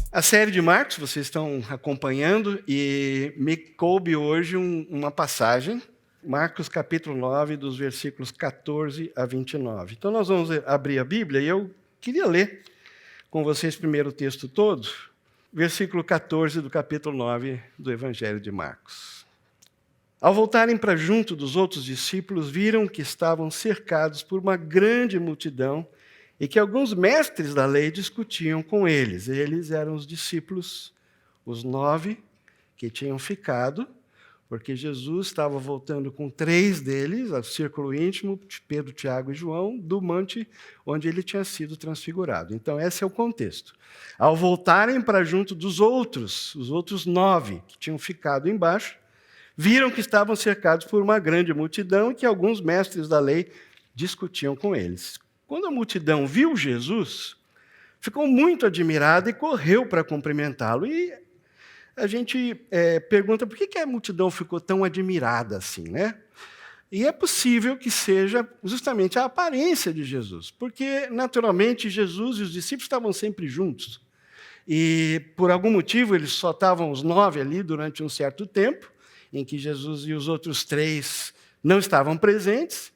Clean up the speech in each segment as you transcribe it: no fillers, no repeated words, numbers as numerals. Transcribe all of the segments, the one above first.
A série de Marcos, vocês estão acompanhando, e me coube hoje uma passagem, Marcos capítulo 9, dos versículos 14 a 29. Então nós vamos abrir a Bíblia, e eu queria ler com vocês primeiro o texto todo, versículo 14 do capítulo 9 do Evangelho de Marcos. Ao voltarem para junto dos outros discípulos, viram que estavam cercados por uma grande multidão e que alguns mestres da lei discutiam com eles. Eles eram os discípulos, os 9 que tinham ficado, porque Jesus estava voltando com 3 deles, ao círculo íntimo, Pedro, Tiago e João, do monte onde ele tinha sido transfigurado. Então, esse é o contexto. Ao voltarem para junto dos outros, os outros 9 que tinham ficado embaixo, viram que estavam cercados por uma grande multidão e que alguns mestres da lei discutiam com eles. Quando a multidão viu Jesus, ficou muito admirada e correu para cumprimentá-lo. E a gente pergunta por que a multidão ficou tão admirada assim, né? E é possível que seja justamente a aparência de Jesus, porque, naturalmente, Jesus e os discípulos estavam sempre juntos. E, por algum motivo, eles só estavam os 9 ali durante um certo tempo, em que Jesus e os outros 3 não estavam presentes.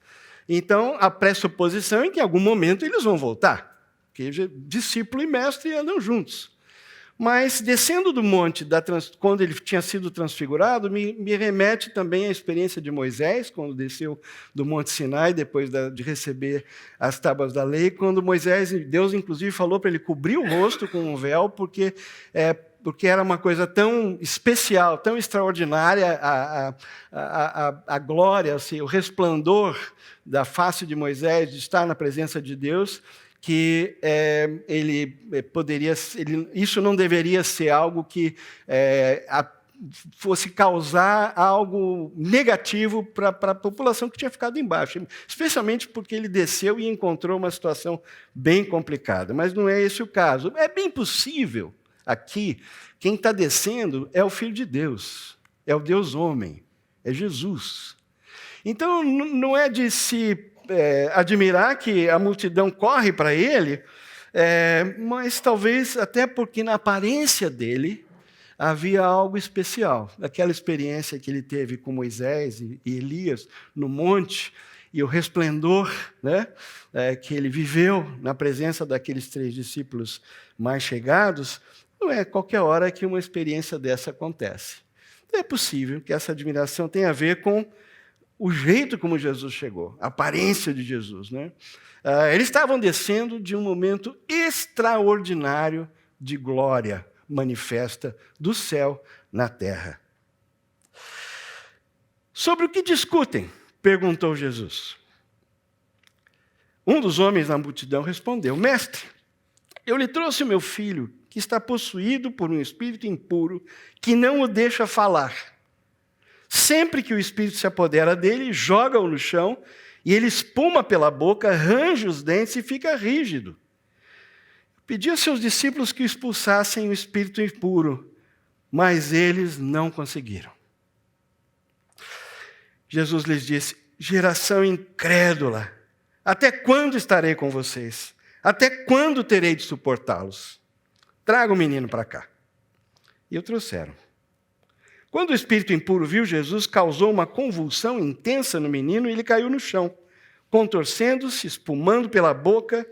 Então, a pressuposição é que em algum momento eles vão voltar, porque discípulo e mestre andam juntos. Mas, descendo do monte, quando ele tinha sido transfigurado, me remete também à experiência de Moisés, quando desceu do Monte Sinai, depois de receber as tábuas da lei, quando Deus inclusive falou para ele cobrir o rosto com um véu, porque era uma coisa tão especial, tão extraordinária, a glória, assim, o resplendor da face de Moisés, de estar na presença de Deus, que isso não deveria ser algo que fosse causar algo negativo para a população que tinha ficado embaixo, especialmente porque ele desceu e encontrou uma situação bem complicada. Mas não é esse o caso. É bem possível, aqui, quem está descendo é o Filho de Deus, é o Deus homem, é Jesus. Então, não é de se admirar que a multidão corre para ele, mas talvez até porque na aparência dele havia algo especial. Aquela experiência que ele teve com Moisés e Elias no monte, e o resplendor, né, que ele viveu na presença daqueles 3 discípulos mais chegados, não é qualquer hora que uma experiência dessa acontece. Então, é possível que essa admiração tenha a ver com o jeito como Jesus chegou, a aparência de Jesus, né? Eles estavam descendo de um momento extraordinário de glória manifesta do céu na terra. Sobre o que discutem? Perguntou Jesus. Um dos homens na multidão respondeu: Mestre, eu lhe trouxe o meu filho, que está possuído por um espírito impuro, que não o deixa falar. Sempre que o espírito se apodera dele, joga-o no chão, e ele espuma pela boca, range os dentes e fica rígido. Pedi a seus discípulos que expulsassem o espírito impuro, mas eles não conseguiram. Jesus lhes disse: geração incrédula, até quando estarei com vocês? Até quando terei de suportá-los? Traga o menino para cá. E o trouxeram. Quando o espírito impuro viu Jesus, causou uma convulsão intensa no menino e ele caiu no chão, contorcendo-se, espumando pela boca.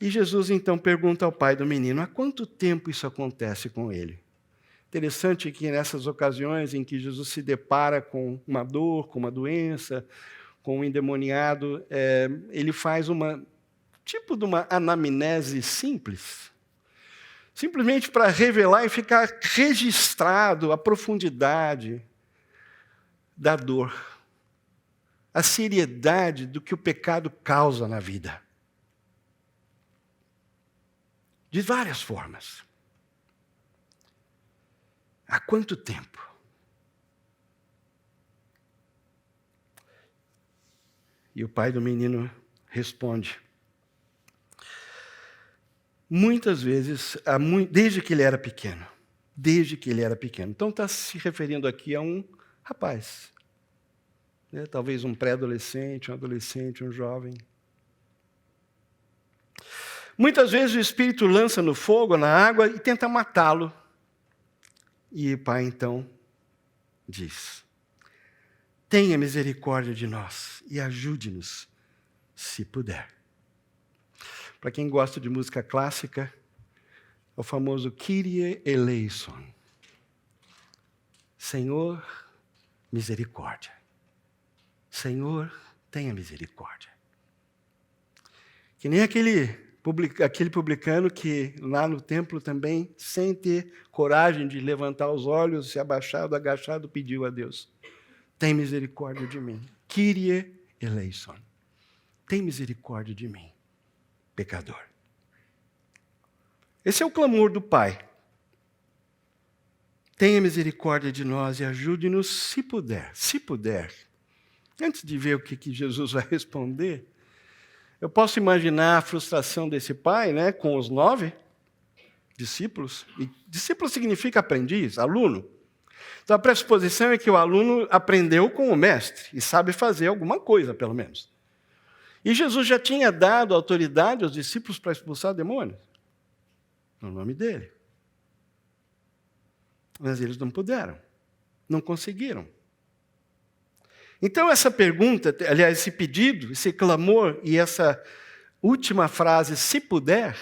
E Jesus então pergunta ao pai do menino: há quanto tempo isso acontece com ele? Interessante que nessas ocasiões em que Jesus se depara com uma dor, com uma doença, com um endemoniado, ele faz tipo de uma anamnese simples, simplesmente para revelar e ficar registrado a profundidade da dor, a seriedade do que o pecado causa na vida. De várias formas. Há quanto tempo? E o pai do menino responde: muitas vezes, desde que ele era pequeno. Desde que ele era pequeno. Então está se referindo aqui a um rapaz. Né? Talvez um pré-adolescente, um adolescente, um jovem. Muitas vezes o Espírito lança no fogo, na água, e tenta matá-lo. E o Pai, então, diz: tenha misericórdia de nós e ajude-nos, se puder. Para quem gosta de música clássica, é o famoso Kyrie eleison. Senhor, misericórdia. Senhor, tenha misericórdia. Que nem aquele publicano que lá no templo também, sem ter coragem de levantar os olhos, se abaixado, agachado, pediu a Deus: tem misericórdia de mim. Kyrie eleison. Tem misericórdia de mim, pecador. Esse é o clamor do Pai. Tenha misericórdia de nós e ajude-nos, se puder. Se puder. Antes de ver o que Jesus vai responder, eu posso imaginar a frustração desse pai, né, com os 9 discípulos. E discípulo significa aprendiz, aluno. Então a pressuposição é que o aluno aprendeu com o mestre e sabe fazer alguma coisa, pelo menos. E Jesus já tinha dado autoridade aos discípulos para expulsar demônios, no nome dele. Mas eles não puderam, não conseguiram. Então essa pergunta, aliás, esse pedido, esse clamor e essa última frase, se puder,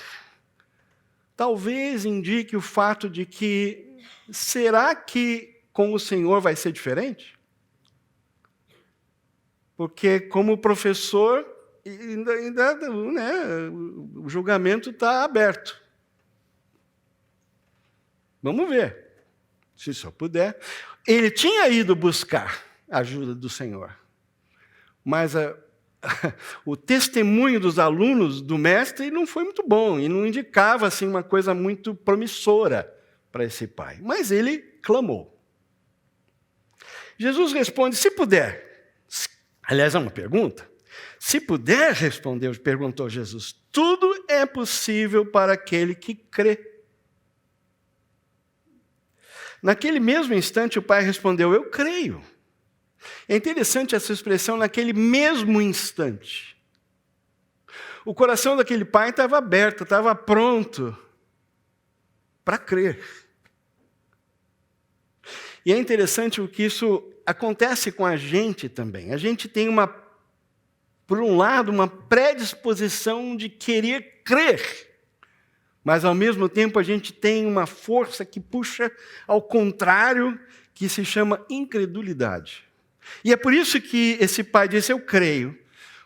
talvez indique o fato de que, será que com o Senhor vai ser diferente? Porque como professor, ainda né, o julgamento está aberto. Vamos ver, se só puder. Ele tinha ido buscar a ajuda do Senhor, mas o testemunho dos alunos do mestre não foi muito bom e não indicava assim, uma coisa muito promissora para esse pai. Mas ele clamou. Jesus responde: se puder. Aliás, é uma pergunta. Se puder, perguntou Jesus, tudo é possível para aquele que crê. Naquele mesmo instante, o pai respondeu: eu creio. É interessante essa expressão, naquele mesmo instante. O coração daquele pai estava aberto, estava pronto para crer. E é interessante o que isso acontece com a gente também. A gente tem por um lado, uma predisposição de querer crer, mas ao mesmo tempo a gente tem uma força que puxa ao contrário, que se chama incredulidade. E é por isso que esse pai disse: eu creio,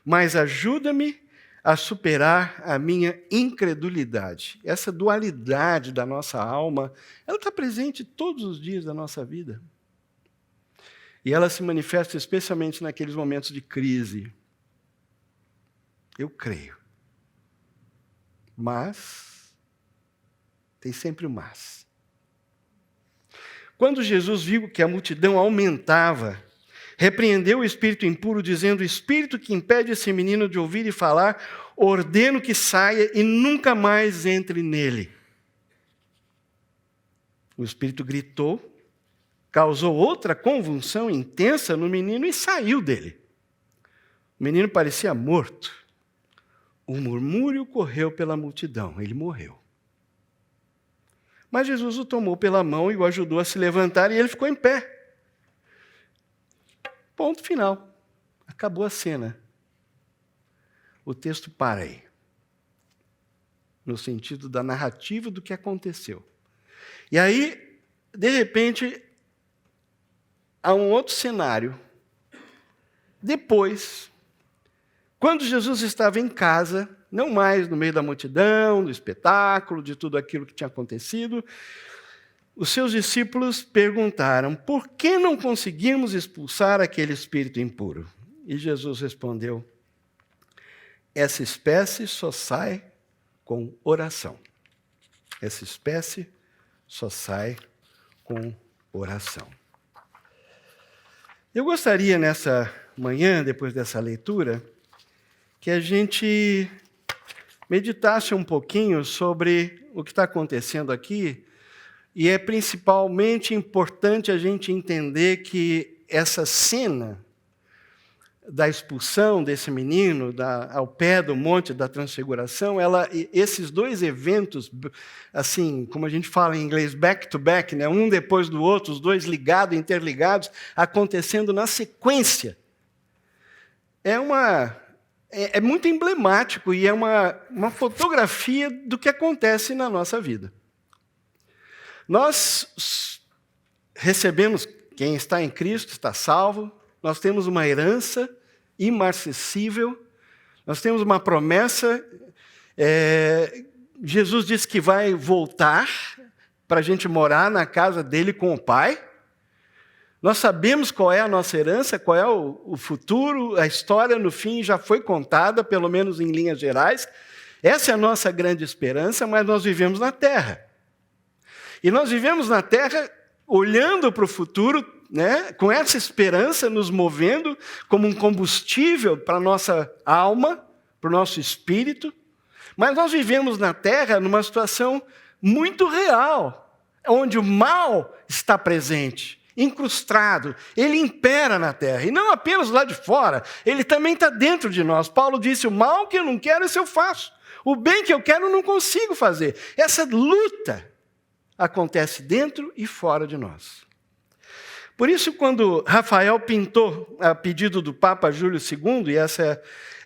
mas ajuda-me a superar a minha incredulidade. Essa dualidade da nossa alma, ela está presente todos os dias da nossa vida. E ela se manifesta especialmente naqueles momentos de crise. Eu creio. Mas, tem sempre o mas. Quando Jesus viu que a multidão aumentava, repreendeu o espírito impuro, dizendo: o espírito que impede esse menino de ouvir e falar, ordeno que saia e nunca mais entre nele. O espírito gritou, causou outra convulsão intensa no menino e saiu dele. O menino parecia morto. O murmúrio correu pela multidão, ele morreu. Mas Jesus o tomou pela mão e o ajudou a se levantar, e ele ficou em pé. Ponto final. Acabou a cena. O texto para aí. No sentido da narrativa do que aconteceu. E aí, de repente, há um outro cenário. Depois, quando Jesus estava em casa, não mais no meio da multidão, do espetáculo, de tudo aquilo que tinha acontecido, os seus discípulos perguntaram: por que não conseguimos expulsar aquele espírito impuro? E Jesus respondeu: essa espécie só sai com oração. Essa espécie só sai com oração. Eu gostaria nessa manhã, depois dessa leitura, que a gente meditasse um pouquinho sobre o que está acontecendo aqui. E é principalmente importante a gente entender que essa cena da expulsão desse menino ao pé do Monte da Transfiguração, esses dois eventos, assim, como a gente fala em inglês, back to back, né, um depois do outro, os dois ligados, interligados, acontecendo na sequência, é muito emblemático e é uma fotografia do que acontece na nossa vida. Nós recebemos, quem está em Cristo está salvo, nós temos uma herança imarcessível, nós temos uma promessa, Jesus disse que vai voltar para a gente morar na casa dele com o Pai. Nós sabemos qual é a nossa herança, qual é o futuro, a história no fim já foi contada, pelo menos em linhas gerais. Essa é a nossa grande esperança, mas nós vivemos na terra. E nós vivemos na terra olhando para o futuro, né, com essa esperança nos movendo como um combustível para a nossa alma, para o nosso espírito. Mas nós vivemos na terra numa situação muito real, onde o mal está presente, incrustado, ele impera na terra, e não apenas lá de fora, ele também está dentro de nós. Paulo disse, o mal que eu não quero, isso eu faço. O bem que eu quero, eu não consigo fazer. Essa luta acontece dentro e fora de nós. Por isso, quando Rafael pintou a pedido do Papa Júlio II, e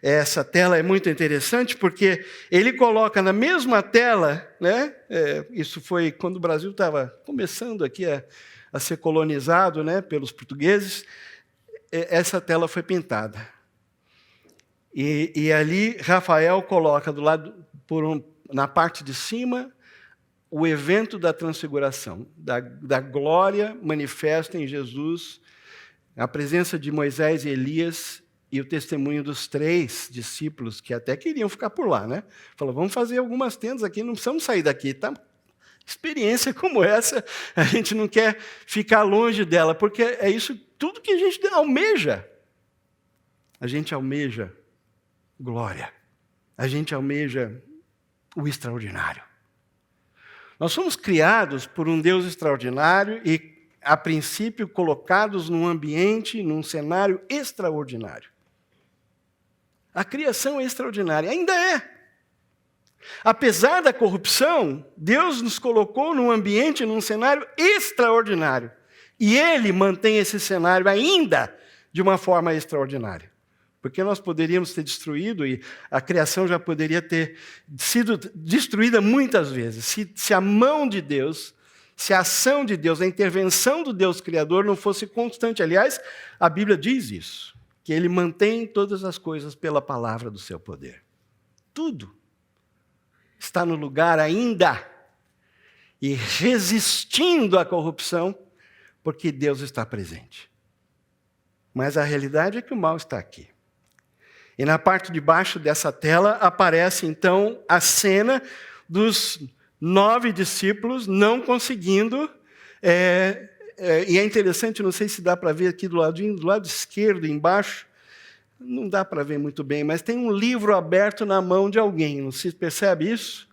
essa tela é muito interessante, porque ele coloca na mesma tela, né, isso foi quando o Brasil estava começando aqui a ser colonizado, né, pelos portugueses, essa tela foi pintada. E ali Rafael coloca do lado, na parte de cima, o evento da transfiguração, da glória manifesta em Jesus, a presença de Moisés e Elias e o testemunho dos 3 discípulos, que até queriam ficar por lá, né? Falou, vamos fazer algumas tendas aqui, não precisamos sair daqui, tá? Experiência como essa, a gente não quer ficar longe dela, porque é isso tudo que a gente almeja. A gente almeja glória, a gente almeja o extraordinário. Nós somos criados por um Deus extraordinário e, a princípio, colocados num ambiente, num cenário extraordinário. A criação é extraordinária, ainda é. Apesar da corrupção, Deus nos colocou num ambiente, num cenário extraordinário. E Ele mantém esse cenário ainda de uma forma extraordinária. Porque nós poderíamos ter destruído, e a criação já poderia ter sido destruída muitas vezes, se a mão de Deus, se a ação de Deus, a intervenção do Deus Criador não fosse constante. Aliás, a Bíblia diz isso, que Ele mantém todas as coisas pela palavra do seu poder. Tudo está no lugar ainda, e resistindo à corrupção, porque Deus está presente. Mas a realidade é que o mal está aqui. E na parte de baixo dessa tela aparece, então, a cena dos 9 discípulos não conseguindo. E é interessante, não sei se dá para ver aqui do lado esquerdo, embaixo, não dá para ver muito bem, mas tem um livro aberto na mão de alguém. Não se percebe isso?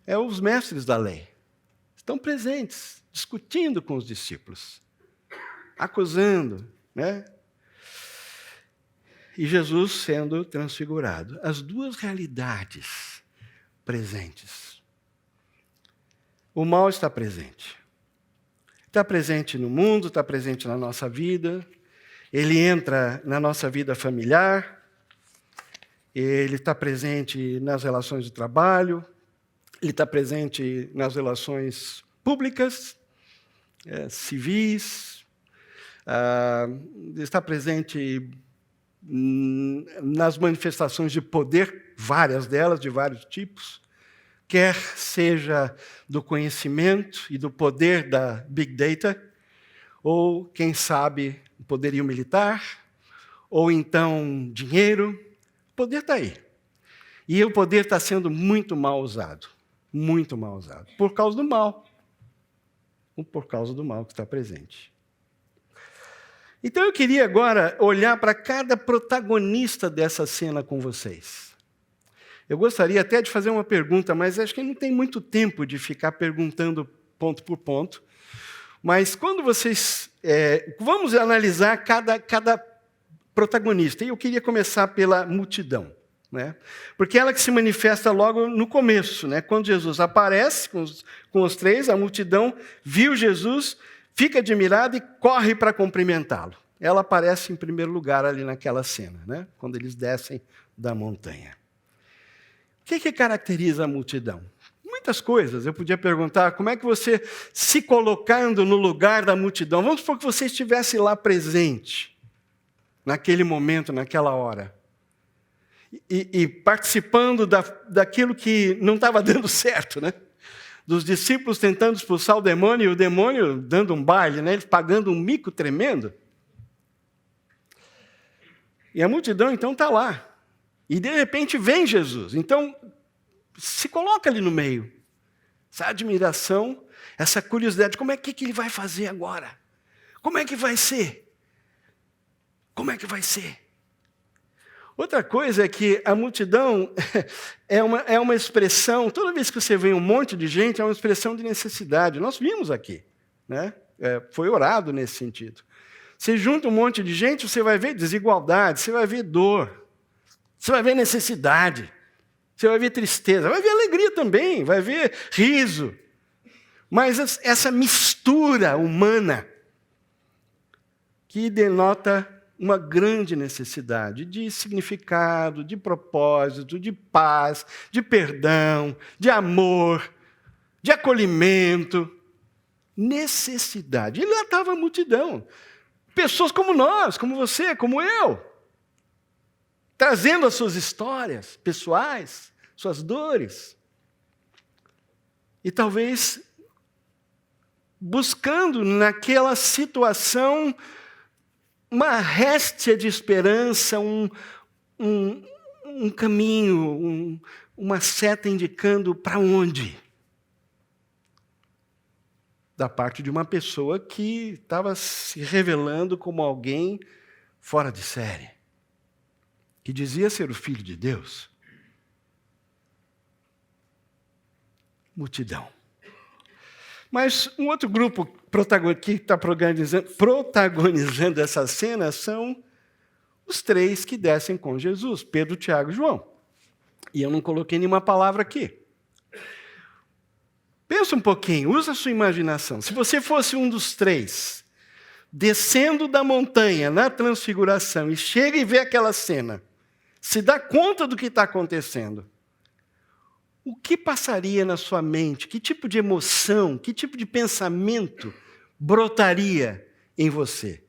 É os mestres da lei. Estão presentes, discutindo com os discípulos, acusando, né? E Jesus sendo transfigurado. As duas realidades presentes. O mal está presente. Está presente no mundo, está presente na nossa vida. Ele entra na nossa vida familiar. Ele está presente nas relações de trabalho. Ele está presente nas relações públicas, civis. Está presente nas manifestações de poder, várias delas, de vários tipos, quer seja do conhecimento e do poder da Big Data, ou, quem sabe, o poderio militar, ou então dinheiro. O poder está aí. E o poder está sendo muito mal usado, por causa do mal. Por causa do mal que está presente. Então eu queria agora olhar para cada protagonista dessa cena com vocês. Eu gostaria até de fazer uma pergunta, mas acho que não tem muito tempo de ficar perguntando ponto por ponto. Mas quando vocês... vamos analisar cada protagonista. E eu queria começar pela multidão, né? Porque ela que se manifesta logo no começo, né? Quando Jesus aparece com os três, a multidão viu Jesus, fica admirada e corre para cumprimentá-lo. Ela aparece em primeiro lugar ali naquela cena, né? Quando eles descem da montanha. O que caracteriza a multidão? Muitas coisas. Eu podia perguntar, como é que você, se colocando no lugar da multidão, vamos supor que você estivesse lá presente, naquele momento, naquela hora, e participando daquilo que não estava dando certo, né? Dos discípulos tentando expulsar o demônio, e o demônio dando um baile, né? Eles pagando um mico tremendo. E a multidão, então, está lá. E, de repente, vem Jesus. Então, se coloca ali no meio. Essa admiração, essa curiosidade. Como é que ele vai fazer agora? Como é que vai ser? Como é que vai ser? Outra coisa é que a multidão é uma expressão, toda vez que você vê um monte de gente, é uma expressão de necessidade. Nós vimos aqui, né? Foi orado nesse sentido. Você junta um monte de gente, você vai ver desigualdade, você vai ver dor, você vai ver necessidade, você vai ver tristeza, vai ver alegria também, vai ver riso. Mas essa mistura humana que denota uma grande necessidade de significado, de propósito, de paz, de perdão, de amor, de acolhimento. Necessidade. E lá estava a multidão. Pessoas como nós, como você, como eu, trazendo as suas histórias pessoais, suas dores. E talvez buscando naquela situação uma réstia de esperança, um caminho, uma seta indicando para onde. Da parte de uma pessoa que estava se revelando como alguém fora de série, que dizia ser o Filho de Deus. Multidão. Mas um outro grupo que está protagonizando essa cena são os três que descem com Jesus, Pedro, Tiago e João. E eu não coloquei nenhuma palavra aqui. Pensa um pouquinho, usa a sua imaginação. Se você fosse um dos três, descendo da montanha na transfiguração, e chega e vê aquela cena, se dá conta do que está acontecendo, o que passaria na sua mente? Que tipo de emoção, que tipo de pensamento brotaria em você?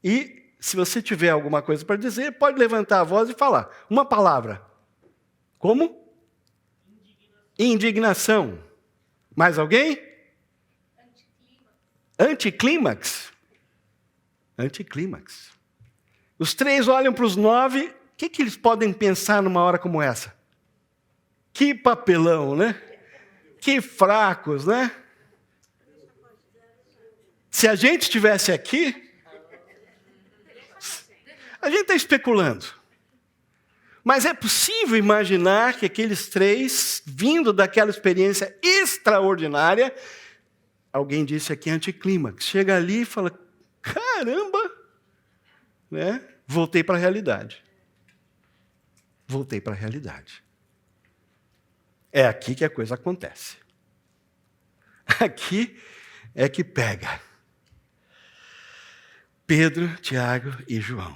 E, se você tiver alguma coisa para dizer, pode levantar a voz e falar. Uma palavra. Como? Indignação. Mais alguém? Anticlímax. Anticlímax. Os três olham para os 9, o que eles podem pensar numa hora como essa? Que papelão, né? Que fracos, né? Se a gente estivesse aqui, a gente está especulando. Mas é possível imaginar que aqueles três, vindo daquela experiência extraordinária, alguém disse aqui anticlímax, chega ali e fala, caramba, né? Voltei para a realidade. Voltei para a realidade. É aqui que a coisa acontece. Aqui é que pega. Pedro, Tiago e João.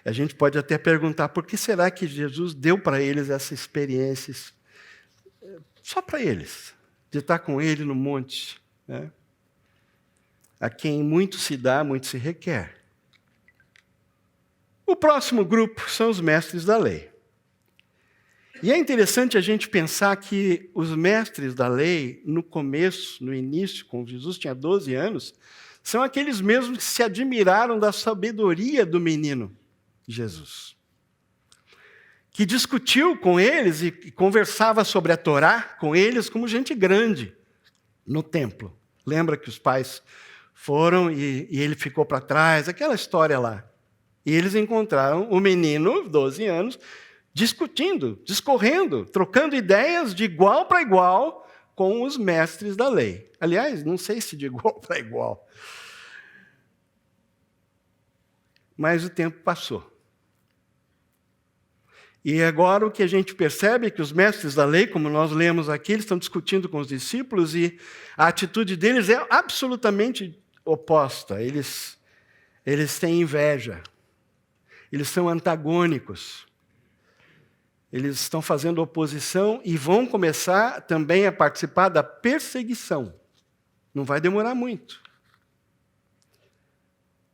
A gente pode até perguntar, por que será que Jesus deu para eles essa experiência só para eles, de estar com ele no monte, né? A quem muito se dá, muito se requer. O próximo grupo são os mestres da lei. E é interessante a gente pensar que os mestres da lei, no começo, no início, quando Jesus tinha 12 anos, são aqueles mesmos que se admiraram da sabedoria do menino Jesus, que discutiu com eles e conversava sobre a Torá com eles como gente grande no templo. Lembra que os pais foram e ele ficou para trás, aquela história lá. E eles encontraram o menino, 12 anos, discutindo, discorrendo, trocando ideias de igual para igual com os mestres da lei. Aliás, não sei se de igual para igual. mas o tempo passou. E agora o que a gente percebe é que os mestres da lei, como nós lemos aqui, eles estão discutindo com os discípulos e a atitude deles é absolutamente oposta. Eles têm inveja. Eles são antagônicos. Eles estão fazendo oposição e vão começar também a participar da perseguição. Não vai demorar muito.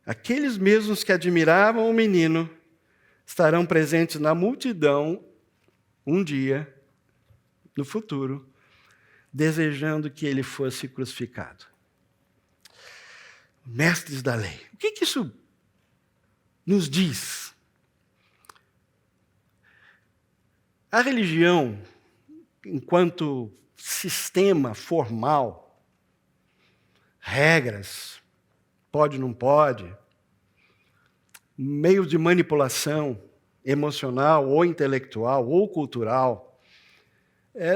Aqueles mesmos que admiravam o menino estarão presentes na multidão um dia, no futuro, desejando que ele fosse crucificado. Mestres da lei. O que isso nos diz? A religião, enquanto sistema formal, regras, pode, não pode, meio de manipulação emocional, ou intelectual, ou cultural,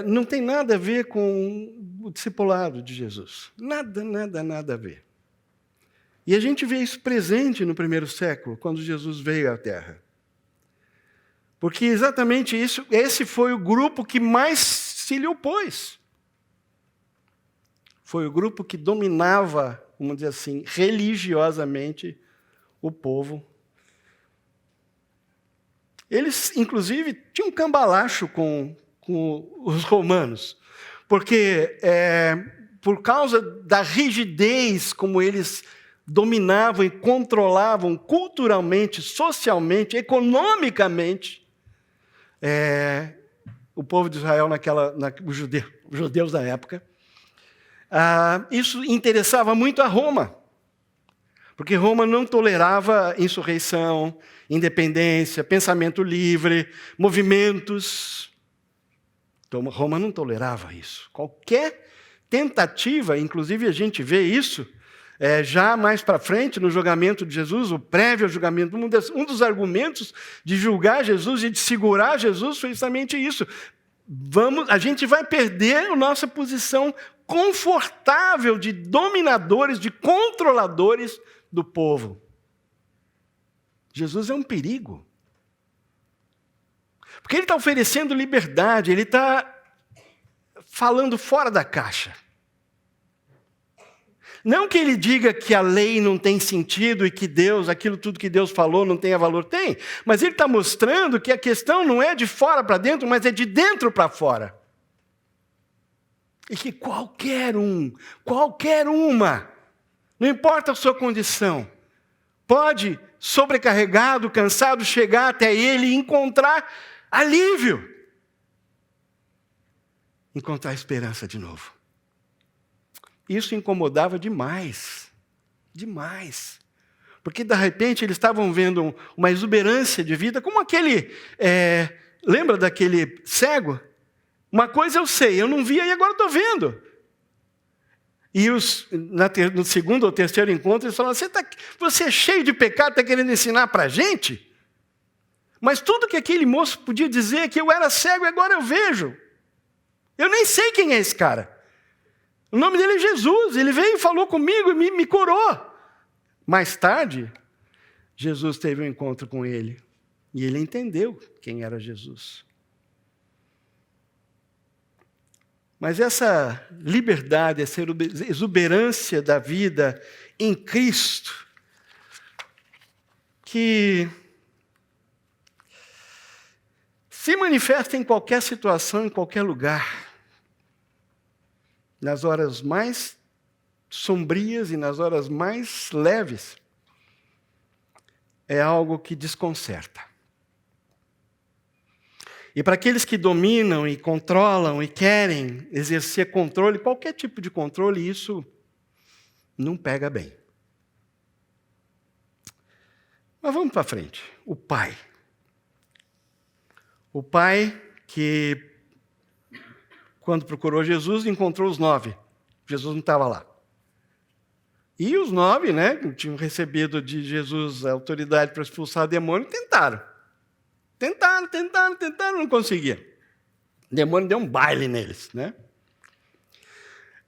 não tem nada a ver com o discipulado de Jesus. Nada, nada, nada a ver. E a gente vê isso presente no primeiro século, quando Jesus veio à Terra. Porque exatamente esse foi o grupo que mais se lhe opôs. Foi o grupo que dominava, vamos dizer assim, religiosamente o povo. Eles, inclusive, tinham um cambalacho com os romanos, porque por causa da rigidez como eles dominavam e controlavam culturalmente, socialmente, economicamente, o povo de Israel, os judeus da época, isso interessava muito a Roma, porque Roma não tolerava insurreição, independência, pensamento livre, movimentos. Então, Roma não tolerava isso. Qualquer tentativa, inclusive a gente vê isso já mais para frente, no julgamento de Jesus, o prévio julgamento, um dos argumentos de julgar Jesus e de segurar Jesus foi justamente isso. A gente vai perder a nossa posição confortável de dominadores, de controladores do povo. Jesus é um perigo. Porque ele está oferecendo liberdade, ele está falando fora da caixa. Não que ele diga que a lei não tem sentido e que aquilo tudo que Deus falou não tenha valor, tem. Mas ele está mostrando que a questão não é de fora para dentro, mas é de dentro para fora. E que qualquer uma, não importa a sua condição, pode, sobrecarregado, cansado, chegar até ele e encontrar alívio. Encontrar esperança de novo. Isso incomodava demais. Demais. Porque, de repente, eles estavam vendo uma exuberância de vida, como aquele... lembra daquele cego? Uma coisa eu sei, eu não via e agora estou vendo. E no segundo ou terceiro encontro, eles falaram, você é cheio de pecado, está querendo ensinar para a gente? Mas tudo que aquele moço podia dizer é que eu era cego e agora eu vejo. Eu nem sei quem é esse cara. O nome dele é Jesus, ele veio e falou comigo e me curou. Mais tarde, Jesus teve um encontro com ele e ele entendeu quem era Jesus. Mas essa liberdade, essa exuberância da vida em Cristo, que se manifesta em qualquer situação, em qualquer lugar, nas horas mais sombrias e nas horas mais leves, é algo que desconcerta. E para aqueles que dominam e controlam e querem exercer controle, qualquer tipo de controle, isso não pega bem. Mas vamos para frente. O pai. O pai que, quando procurou Jesus, encontrou os 9. Jesus não estava lá. E os 9, que tinham recebido de Jesus a autoridade para expulsar demônio, tentaram. Tentaram, não conseguiam. O demônio deu um baile neles,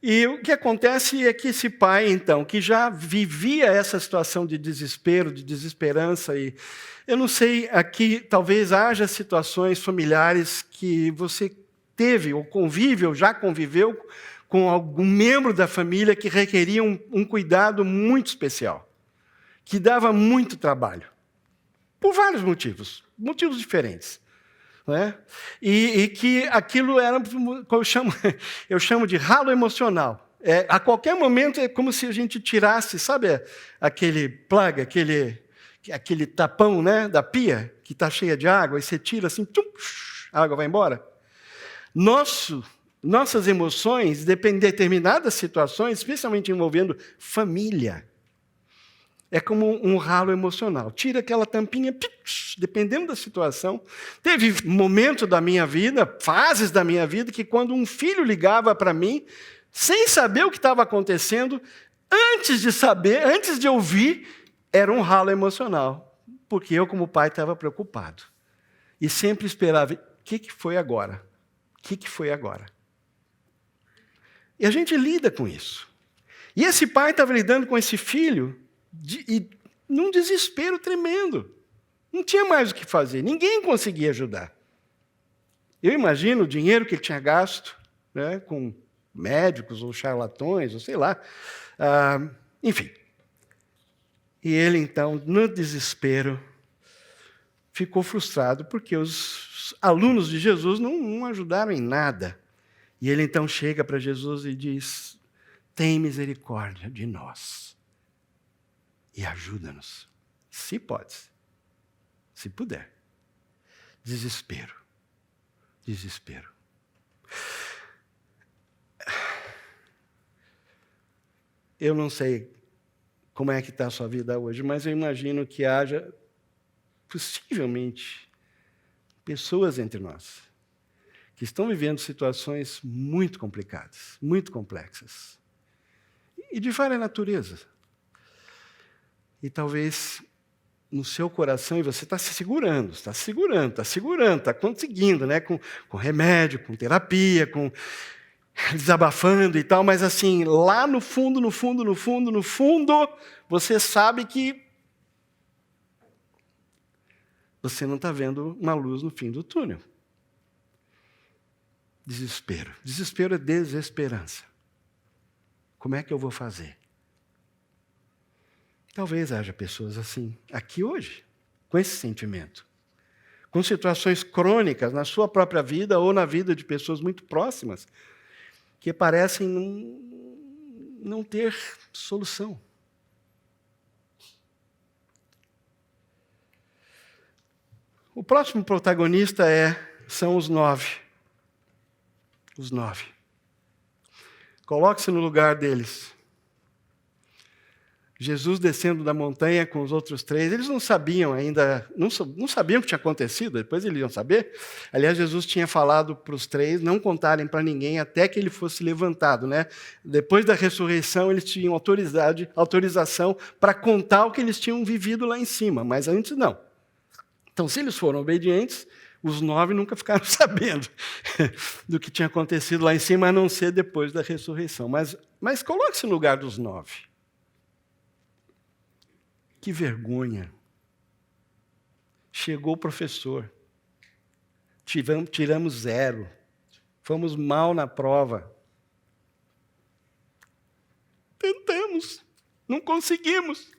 E o que acontece é que esse pai, então, que já vivia essa situação de desespero, de desesperança, e eu não sei, aqui talvez haja situações familiares que você teve, ou convive, ou já conviveu com algum membro da família que requeria um cuidado muito especial, que dava muito trabalho, por vários motivos diferentes. Né? E que aquilo era, eu chamo de ralo emocional. A qualquer momento é como se a gente tirasse, sabe aquele plug, aquele tapão, né, da pia, que está cheia de água, e você tira assim, tchum, a água vai embora? Nossas emoções, dependem de determinadas situações, especialmente envolvendo família, é como um ralo emocional. Tira aquela tampinha, dependendo da situação. Teve momentos da minha vida, fases da minha vida, que quando um filho ligava para mim, sem saber o que estava acontecendo, antes de saber, antes de ouvir, era um ralo emocional. Porque eu, como pai, estava preocupado. E sempre esperava, o que foi agora? O que foi agora? E a gente lida com isso. E esse pai estava lidando com esse filho, e num desespero tremendo. Não tinha mais o que fazer, ninguém conseguia ajudar. Eu imagino o dinheiro que ele tinha gasto, né, com médicos ou charlatões, ou sei lá. Enfim. E ele, então, no desespero, ficou frustrado porque os alunos de Jesus não ajudaram em nada. E ele, então, chega para Jesus e diz, tem misericórdia de nós. E ajuda-nos, se podes, se puder. Desespero. Desespero. Eu não sei como é que está a sua vida hoje, mas eu imagino que haja, possivelmente, pessoas entre nós que estão vivendo situações muito complicadas, muito complexas, e de várias naturezas. E talvez no seu coração, e você está se segurando, está conseguindo, né? Com remédio, com terapia, com desabafando e tal, mas assim, lá no fundo, você sabe que você não está vendo uma luz no fim do túnel. Desespero. Desespero é desesperança. Como é que eu vou fazer? Talvez haja pessoas assim, aqui hoje, com esse sentimento. Com situações crônicas na sua própria vida ou na vida de pessoas muito próximas, que parecem não ter solução. O próximo protagonista são os 9. Os 9. Coloque-se no lugar deles. Jesus descendo da montanha com os outros 3, eles não sabiam ainda, não sabiam o que tinha acontecido, depois eles iam saber. Aliás, Jesus tinha falado para os 3 não contarem para ninguém até que ele fosse levantado. Né? Depois da ressurreição, eles tinham autorização para contar o que eles tinham vivido lá em cima, mas antes não. Então, se eles foram obedientes, os 9 nunca ficaram sabendo do que tinha acontecido lá em cima, a não ser depois da ressurreição. Mas coloque-se no lugar dos 9. Que vergonha. Chegou o professor. Tiramos 0. Fomos mal na prova. Tentamos. Não conseguimos.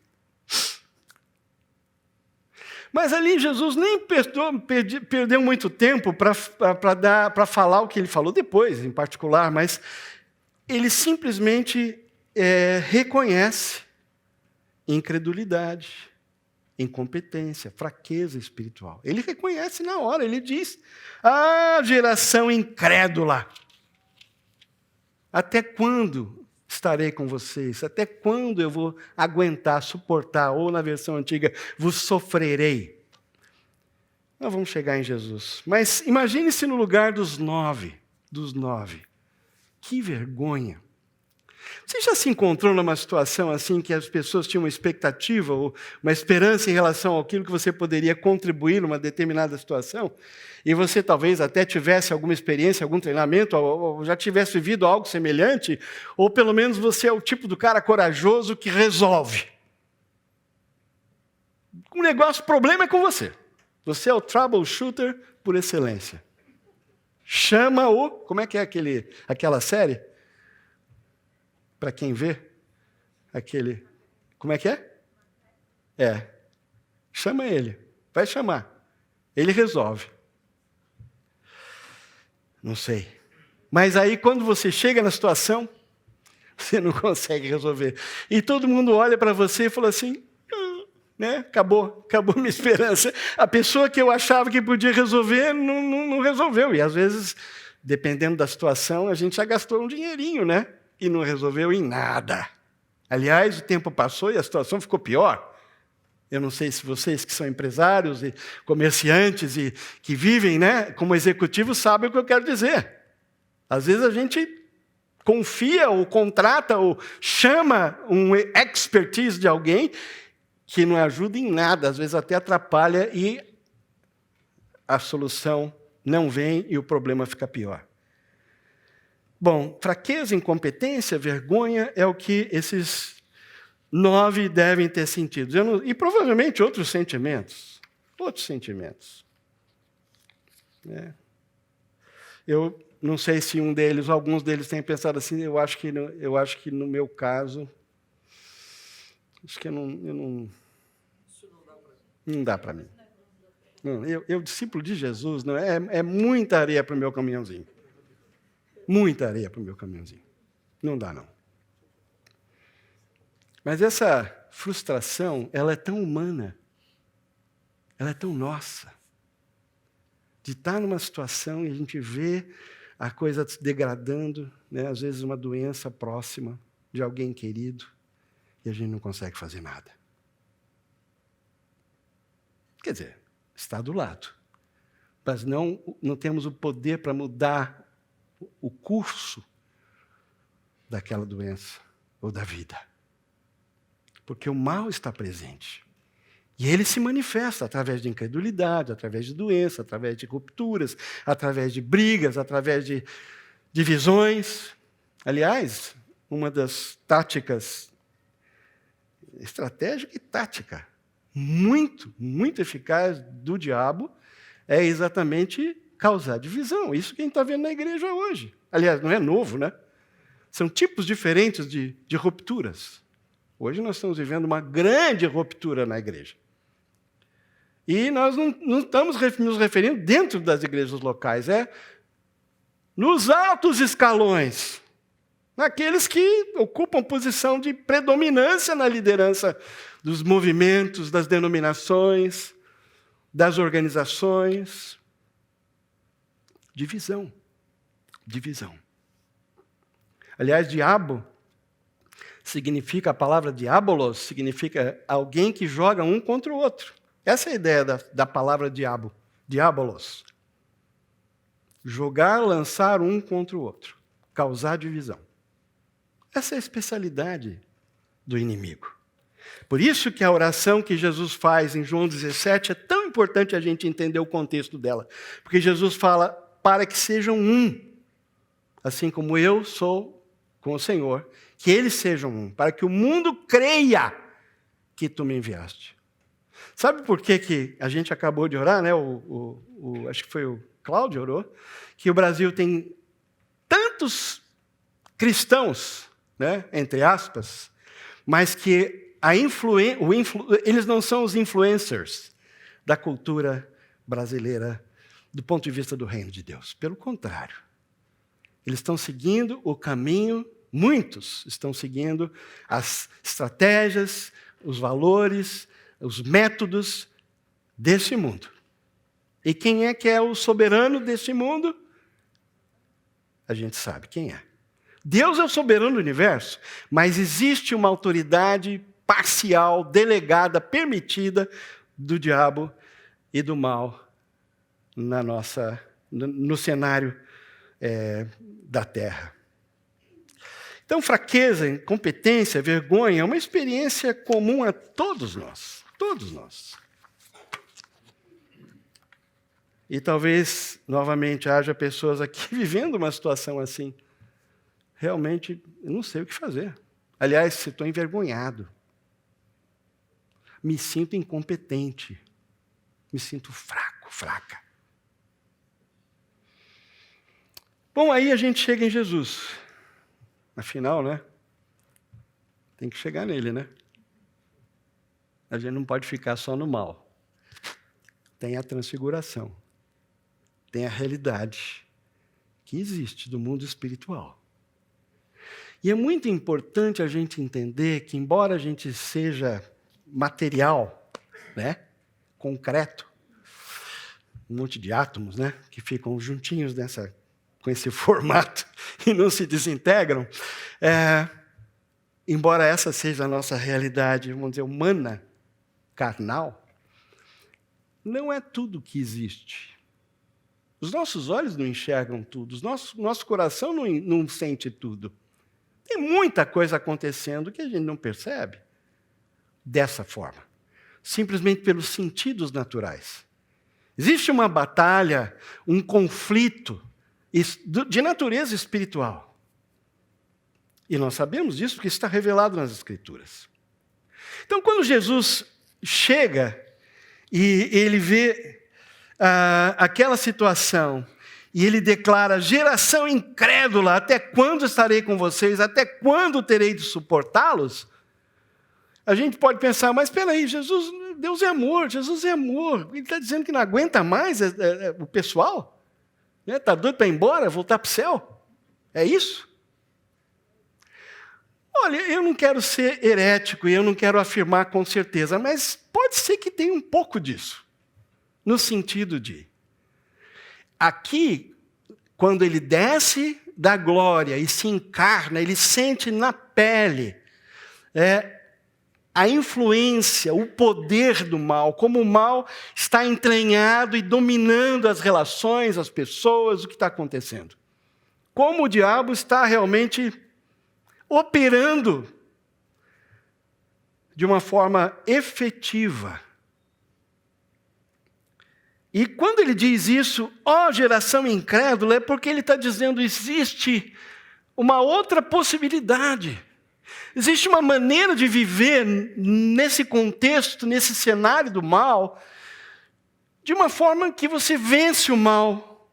Mas ali Jesus nem perdeu muito tempo para falar o que ele falou depois, em particular, mas ele simplesmente reconhece incredulidade, incompetência, fraqueza espiritual. Ele reconhece na hora, ele diz, geração incrédula, até quando estarei com vocês? Até quando eu vou aguentar, suportar? Ou na versão antiga, vos sofrerei. Nós vamos chegar em Jesus. Mas imagine-se no lugar dos 9. Que vergonha. Você já se encontrou numa situação assim que as pessoas tinham uma expectativa ou uma esperança em relação àquilo que você poderia contribuir numa determinada situação? E você talvez até tivesse alguma experiência, algum treinamento, ou já tivesse vivido algo semelhante, ou pelo menos você é o tipo do cara corajoso que resolve. O problema é com você. Você é o troubleshooter por excelência. Chama o... Como é que é aquela série? Para quem vê? Como é que é? Chama ele. Vai chamar. Ele resolve. Não sei. Mas aí, quando você chega na situação, você não consegue resolver. E todo mundo olha para você e fala assim... Né? Acabou minha esperança. A pessoa que eu achava que podia resolver, não resolveu. E às vezes, dependendo da situação, a gente já gastou um dinheirinho, né? E não resolveu em nada. Aliás, o tempo passou e a situação ficou pior. Eu não sei se vocês que são empresários e comerciantes e que vivem, né, como executivos sabem o que eu quero dizer. Às vezes a gente confia ou contrata ou chama um expertise de alguém que não ajuda em nada, às vezes até atrapalha e a solução não vem e o problema fica pior. Bom, fraqueza, incompetência, vergonha é o que esses 9 devem ter sentido. E provavelmente outros sentimentos. Eu não sei se alguns deles têm pensado assim, eu acho que no meu caso... Acho que não dá para mim. Eu, discípulo de Jesus, não é muita areia para o meu caminhãozinho. Muita areia para o meu caminhãozinho. Não dá, não. Mas essa frustração, ela é tão humana. Ela é tão nossa. De estar numa situação e a gente vê a coisa se degradando, né? Às vezes uma doença próxima de alguém querido. E a gente não consegue fazer nada. Quer dizer, está do lado. Mas não temos o poder para mudar o curso daquela doença ou da vida. Porque o mal está presente. E ele se manifesta através de incredulidade, através de doença, através de rupturas, através de brigas, através de divisões. Aliás, uma das táticas estratégica e tática muito eficaz do diabo é exatamente causar divisão. Isso que a gente está vendo na igreja hoje. Aliás, não é novo, né? São tipos diferentes de rupturas. Hoje nós estamos vivendo uma grande ruptura na igreja. E nós não estamos nos referindo dentro das igrejas locais, nos altos escalões. Naqueles que ocupam posição de predominância na liderança dos movimentos, das denominações, das organizações. Divisão. Aliás, diabo significa, a palavra diabolos significa alguém que joga um contra o outro. Essa é a ideia da palavra diabo, diabolos. Jogar, lançar um contra o outro, causar divisão. Essa é a especialidade do inimigo. Por isso que a oração que Jesus faz em João 17 é tão importante a gente entender o contexto dela. Porque Jesus fala, para que sejam um, assim como eu sou com o Senhor, que eles sejam um, para que o mundo creia que tu me enviaste. Sabe por que a gente acabou de orar, né? Acho que foi o Cláudio orou, que o Brasil tem tantos cristãos, né, entre aspas, mas que eles não são os influencers da cultura brasileira do ponto de vista do reino de Deus. Pelo contrário, eles estão seguindo o caminho, muitos estão seguindo as estratégias, os valores, os métodos desse mundo. E quem é que é o soberano desse mundo? A gente sabe quem é. Deus é o soberano do universo, mas existe uma autoridade parcial, delegada, permitida do diabo e do mal no cenário da Terra. Então, fraqueza, incompetência, vergonha é uma experiência comum a todos nós. Todos nós. E talvez, novamente, haja pessoas aqui vivendo uma situação assim. Realmente, eu não sei o que fazer. Aliás, estou envergonhado. Me sinto incompetente. Me sinto fraco, fraca. Bom, aí a gente chega em Jesus. Afinal, né? Tem que chegar nele, né? A gente não pode ficar só no mal. Tem a transfiguração. Tem a realidade que existe do mundo espiritual. E é muito importante a gente entender que, embora a gente seja material, né? Concreto, um monte de átomos, né? Que ficam juntinhos com esse formato e não se desintegram, embora essa seja a nossa realidade, vamos dizer, humana, carnal, não é tudo que existe. Os nossos olhos não enxergam tudo, nosso coração não sente tudo. Tem muita coisa acontecendo que a gente não percebe dessa forma, simplesmente pelos sentidos naturais. Existe uma batalha, um conflito de natureza espiritual. E nós sabemos disso porque está revelado nas Escrituras. Então, quando Jesus chega e ele vê aquela situação, e ele declara: geração incrédula, até quando estarei com vocês? Até quando terei de suportá-los? A gente pode pensar, mas espera aí, Deus é amor, Jesus é amor. Ele está dizendo que não aguenta mais o pessoal? Está doido para ir embora, voltar para o céu? É isso? Olha, eu não quero ser herético e eu não quero afirmar com certeza, mas pode ser que tenha um pouco disso. No sentido de, aqui, quando ele desce da glória e se encarna, ele sente na pele a influência, o poder do mal, como o mal está entranhado e dominando as relações, as pessoas, o que está acontecendo. Como o diabo está realmente operando de uma forma efetiva. E quando ele diz isso, ó geração incrédula, é porque ele está dizendo: existe uma outra possibilidade. Existe uma maneira de viver nesse contexto, nesse cenário do mal, de uma forma que você vence o mal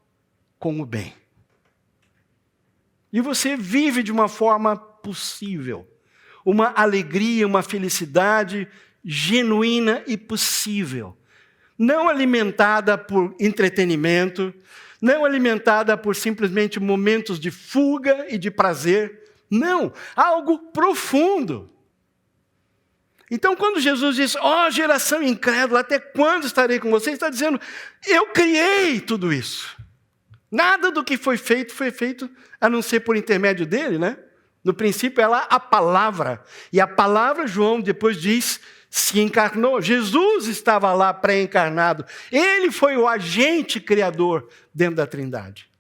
com o bem. E você vive de uma forma possível. Uma alegria, uma felicidade genuína e possível. Não alimentada por entretenimento, não alimentada por simplesmente momentos de fuga e de prazer. Não, algo profundo. Então, quando Jesus diz: ó geração incrédula, até quando estarei com vocês? Está dizendo: eu criei tudo isso. Nada do que foi feito a não ser por intermédio dele, né? No princípio, é lá a palavra. E a palavra, João depois diz, se encarnou. Jesus estava lá pré-encarnado. Ele foi o agente criador dentro da Trindade.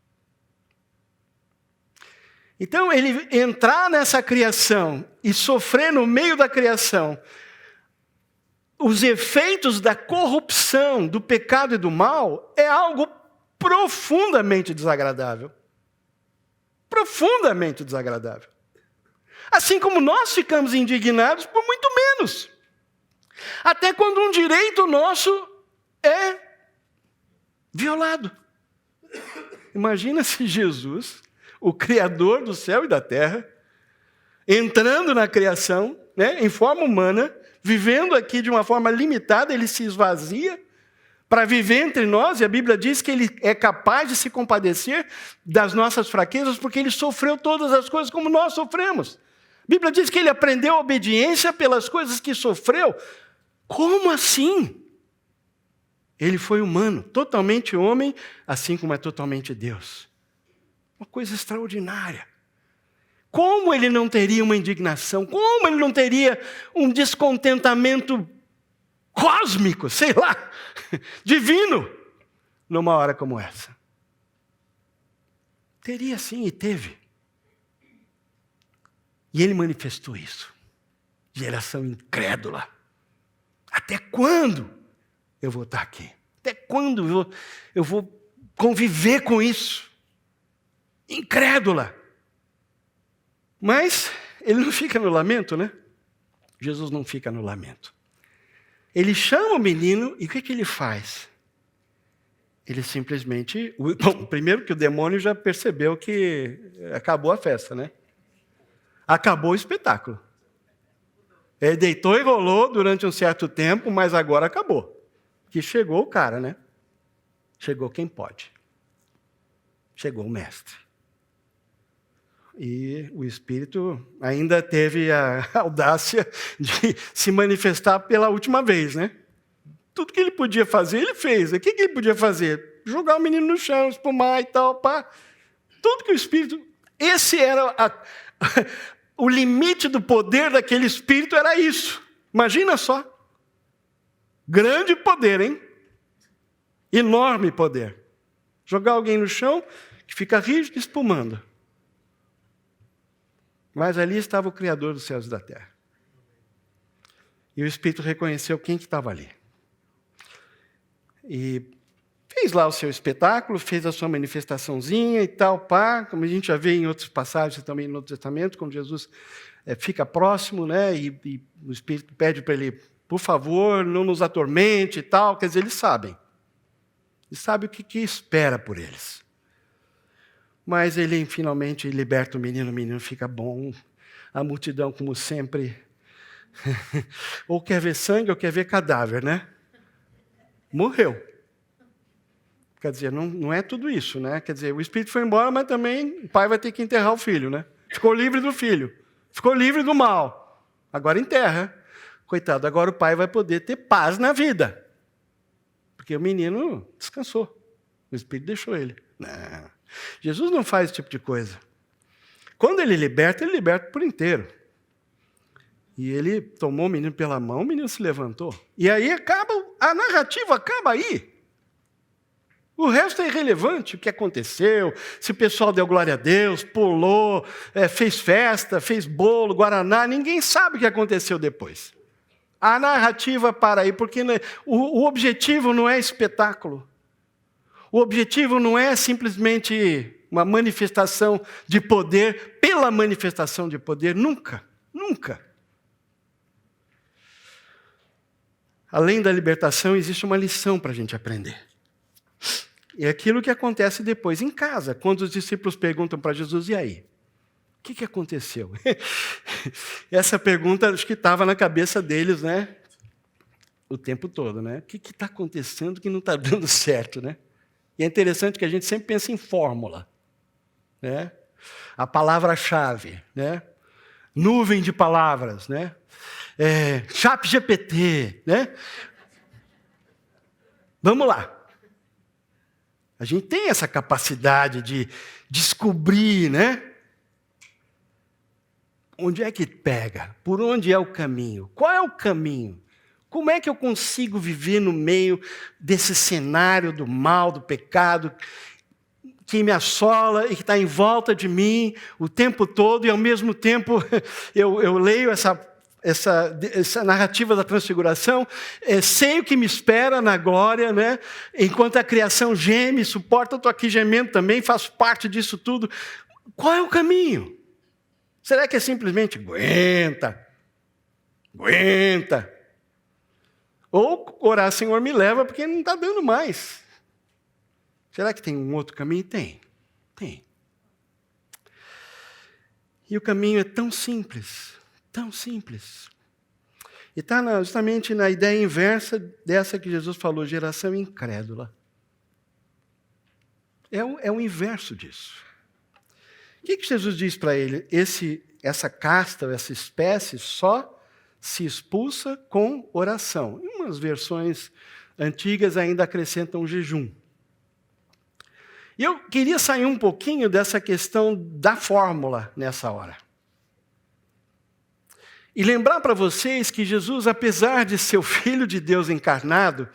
Então, ele entrar nessa criação e sofrer no meio da criação os efeitos da corrupção, do pecado e do mal, é algo profundamente desagradável. Profundamente desagradável. Assim como nós ficamos indignados por muito menos. Até quando um direito nosso é violado. Imagina se Jesus, o Criador do céu e da terra, entrando na criação, né, em forma humana, vivendo aqui de uma forma limitada, ele se esvazia para viver entre nós, e a Bíblia diz que ele é capaz de se compadecer das nossas fraquezas, porque ele sofreu todas as coisas como nós sofremos. A Bíblia diz que ele aprendeu a obediência pelas coisas que sofreu. Como assim? Ele foi humano, totalmente homem, assim como é totalmente Deus. Uma coisa extraordinária. Como ele não teria uma indignação? Como ele não teria um descontentamento cósmico, sei lá, divino, numa hora como essa? Teria sim, e teve. E ele manifestou isso. Geração incrédula. Até quando eu vou estar aqui? Até quando eu vou conviver com isso? Incrédula. Mas ele não fica no lamento, né? Jesus não fica no lamento. Ele chama o menino e o que ele faz? Ele simplesmente... Bom, primeiro que o demônio já percebeu que acabou a festa, né? Acabou o espetáculo. Ele deitou e rolou durante um certo tempo, mas agora acabou. Que chegou o cara, né? Chegou quem pode. Chegou o mestre. E o Espírito ainda teve a audácia de se manifestar pela última vez, né? Tudo que ele podia fazer, ele fez. O que ele podia fazer? Jogar o menino no chão, espumar e tal, pá. Tudo que o Espírito... Esse era o limite do poder daquele Espírito, era isso. Imagina só. Grande poder, hein? Enorme poder. Jogar alguém no chão, que fica rígido, espumando. Mas ali estava o Criador dos céus e da terra. E o Espírito reconheceu quem que estava ali. E fez lá o seu espetáculo, fez a sua manifestaçãozinha e tal, pá, como a gente já vê em outras passagens também no Novo Testamento, quando Jesus fica próximo, né, e o Espírito pede para ele, por favor, não nos atormente e tal, quer dizer, eles sabem. Eles sabem o que espera por eles. Mas ele finalmente liberta o menino fica bom, a multidão, como sempre, ou quer ver sangue ou quer ver cadáver, né? Morreu. Quer dizer, não é tudo isso, né? Quer dizer, o Espírito foi embora, mas também o pai vai ter que enterrar o filho, né? Ficou livre do filho. Ficou livre do mal. Agora enterra. Coitado, agora o pai vai poder ter paz na vida. Porque o menino descansou. O Espírito deixou ele. Não. Jesus não faz esse tipo de coisa. Quando ele liberta por inteiro. E ele tomou o menino pela mão, o menino se levantou. E aí a narrativa acaba aí. O resto é irrelevante, o que aconteceu, se o pessoal deu glória a Deus, pulou, fez festa, fez bolo, guaraná, ninguém sabe o que aconteceu depois. A narrativa para aí, porque o objetivo não é espetáculo. O objetivo não é simplesmente uma manifestação de poder pela manifestação de poder, nunca, nunca. Além da libertação, existe uma lição para a gente aprender. É aquilo que acontece depois em casa, quando os discípulos perguntam para Jesus, e aí? O que aconteceu? Essa pergunta acho que estava na cabeça deles, né? O tempo todo, né? O que está acontecendo que não está dando certo, né? E é interessante que a gente sempre pensa em fórmula, né? A palavra-chave, né? Nuvem de palavras, né? ChatGPT, né? Vamos lá. A gente tem essa capacidade de descobrir, né? Onde é que pega? Por onde é o caminho? Qual é o caminho? Como é que eu consigo viver no meio desse cenário do mal, do pecado, que me assola e que está em volta de mim o tempo todo, e ao mesmo tempo eu leio essa narrativa da transfiguração, sei o que me espera na glória, né? Enquanto a criação geme, suporta, eu estou aqui gemendo também, faço parte disso tudo. Qual é o caminho? Será que é simplesmente aguenta? Ou orar, Senhor, me leva, porque não está dando mais. Será que tem um outro caminho? Tem. E o caminho é tão simples. E está justamente na ideia inversa dessa que Jesus falou, geração incrédula. É o inverso disso. O que Jesus diz para ele? Essa casta, essa espécie, só se expulsa com oração. Em umas versões antigas ainda acrescentam jejum. E eu queria sair um pouquinho dessa questão da fórmula nessa hora. E lembrar para vocês que Jesus, apesar de ser o Filho de Deus encarnado,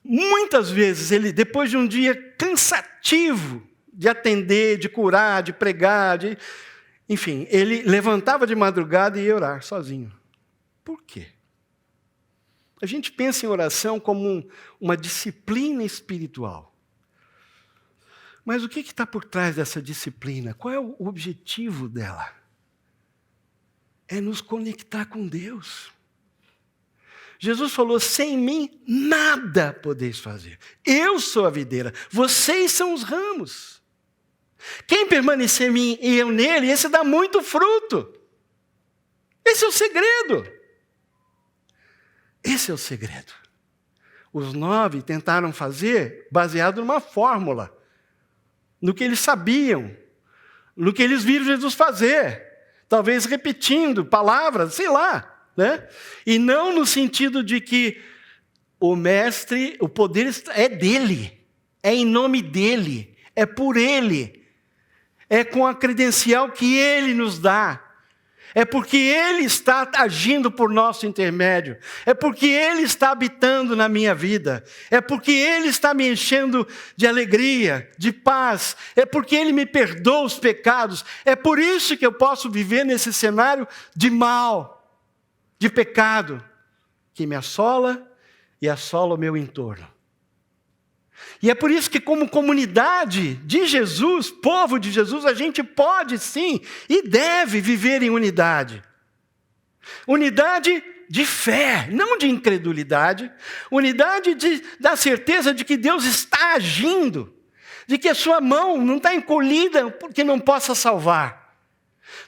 muitas vezes, ele, depois de um dia cansativo de atender, de curar, de pregar, Enfim, ele levantava de madrugada e ia orar sozinho. Por quê? A gente pensa em oração como uma disciplina espiritual. Mas o que está por trás dessa disciplina? Qual é o objetivo dela? É nos conectar com Deus. Jesus falou, sem mim nada podeis fazer. Eu sou a videira, vocês são os ramos. Quem permanecer em mim e eu nele, esse dá muito fruto. Esse é o segredo. Esse é o segredo. Os 9 tentaram fazer baseado numa fórmula, no que eles sabiam, no que eles viram Jesus fazer, talvez repetindo palavras, sei lá, né? E não no sentido de que o mestre, o poder é dele, é em nome dele, é por ele, é com a credencial que ele nos dá. É porque Ele está agindo por nosso intermédio. É porque Ele está habitando na minha vida. É porque Ele está me enchendo de alegria, de paz. É porque Ele me perdoa os pecados. É por isso que eu posso viver nesse cenário de mal, de pecado, que me assola e assola o meu entorno. E é por isso que, como comunidade de Jesus, povo de Jesus, a gente pode sim e deve viver em unidade. Unidade de fé, não de incredulidade. Unidade da certeza de que Deus está agindo, de que a sua mão não está encolhida porque não possa salvar.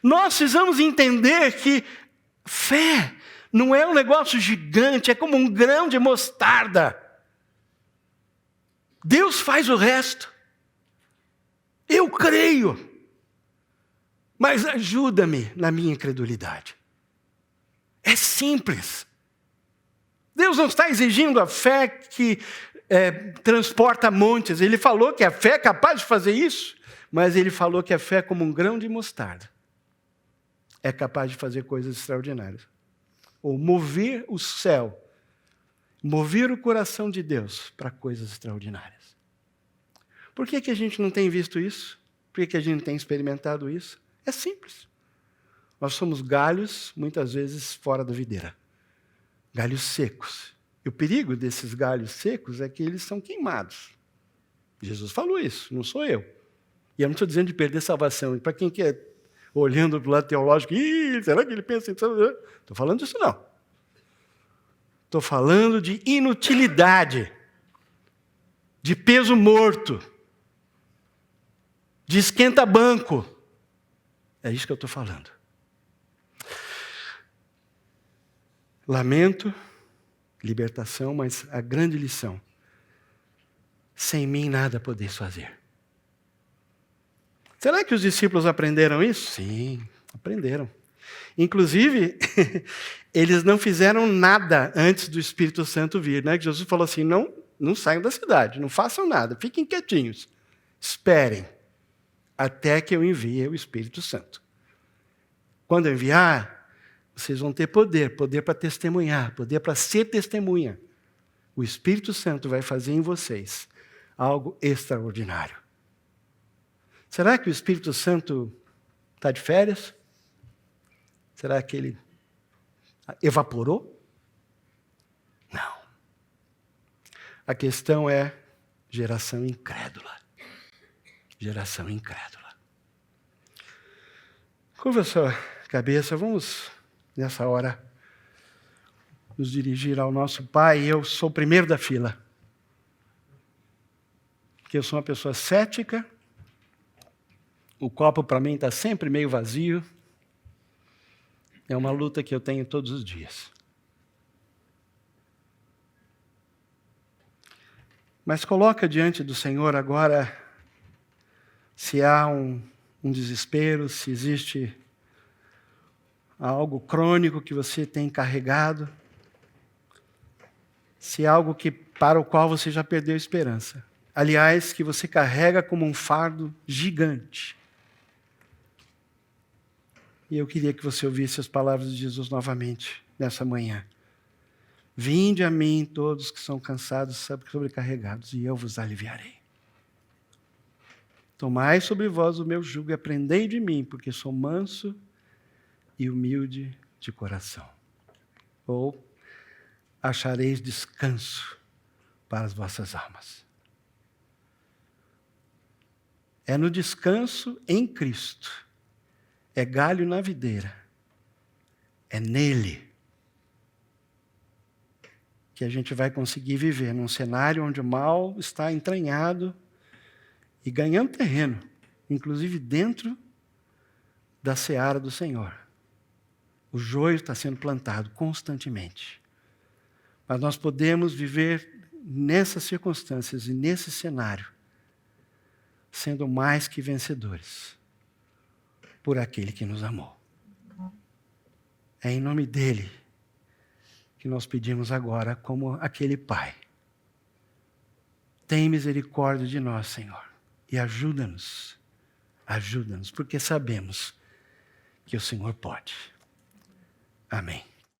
Nós precisamos entender que fé não é um negócio gigante, é como um grão de mostarda. Deus faz o resto. Eu creio. Mas ajuda-me na minha incredulidade. É simples. Deus não está exigindo a fé que transporta montes. Ele falou que a fé é capaz de fazer isso, mas ele falou que a fé é como um grão de mostarda. É capaz de fazer coisas extraordinárias. Ou mover o céu, mover o coração de Deus para coisas extraordinárias. Por que a gente não tem visto isso? Por que a gente não tem experimentado isso? É simples. Nós somos galhos, muitas vezes, fora da videira. Galhos secos. E o perigo desses galhos secos é que eles são queimados. Jesus falou isso, não sou eu. E eu não estou dizendo de perder salvação. E para quem quer, olhando para o lado teológico, será que ele pensa em... Estou falando disso não. Estou falando de inutilidade, de peso morto, de esquenta-banco. É isso que eu estou falando. Lamento, libertação, mas a grande lição: sem mim nada podeis fazer. Será que os discípulos aprenderam isso? Sim, aprenderam. Inclusive, eles não fizeram nada antes do Espírito Santo vir, né? Que Jesus falou assim, não saiam da cidade, não façam nada, fiquem quietinhos, esperem até que eu envie o Espírito Santo. Quando eu enviar, vocês vão ter poder para testemunhar, poder para ser testemunha. O Espírito Santo vai fazer em vocês algo extraordinário. Será que o Espírito Santo está de férias? Será que ele evaporou? Não. A questão é geração incrédula. Geração incrédula. Curva a sua cabeça, vamos, nessa hora, nos dirigir ao nosso Pai. Eu sou o primeiro da fila. Porque eu sou uma pessoa cética, o copo para mim está sempre meio vazio. É uma luta que eu tenho todos os dias. Mas coloca diante do Senhor agora se há um desespero, se existe algo crônico que você tem carregado, se há algo para o qual você já perdeu a esperança. Aliás, que você carrega como um fardo gigante. E eu queria que você ouvisse as palavras de Jesus novamente, nessa manhã. Vinde a mim todos que são cansados, sobrecarregados, e eu vos aliviarei. Tomai sobre vós o meu jugo e aprendei de mim, porque sou manso e humilde de coração. Ou achareis descanso para as vossas almas. É no descanso em Cristo. É galho na videira. É nele que a gente vai conseguir viver num cenário onde o mal está entranhado e ganhando terreno, inclusive dentro da seara do Senhor. O joio está sendo plantado constantemente. Mas nós podemos viver nessas circunstâncias e nesse cenário, sendo mais que vencedores por aquele que nos amou. É em nome dele que nós pedimos agora, como aquele Pai. Tem misericórdia de nós, Senhor, e ajuda-nos, porque sabemos que o Senhor pode. Amém.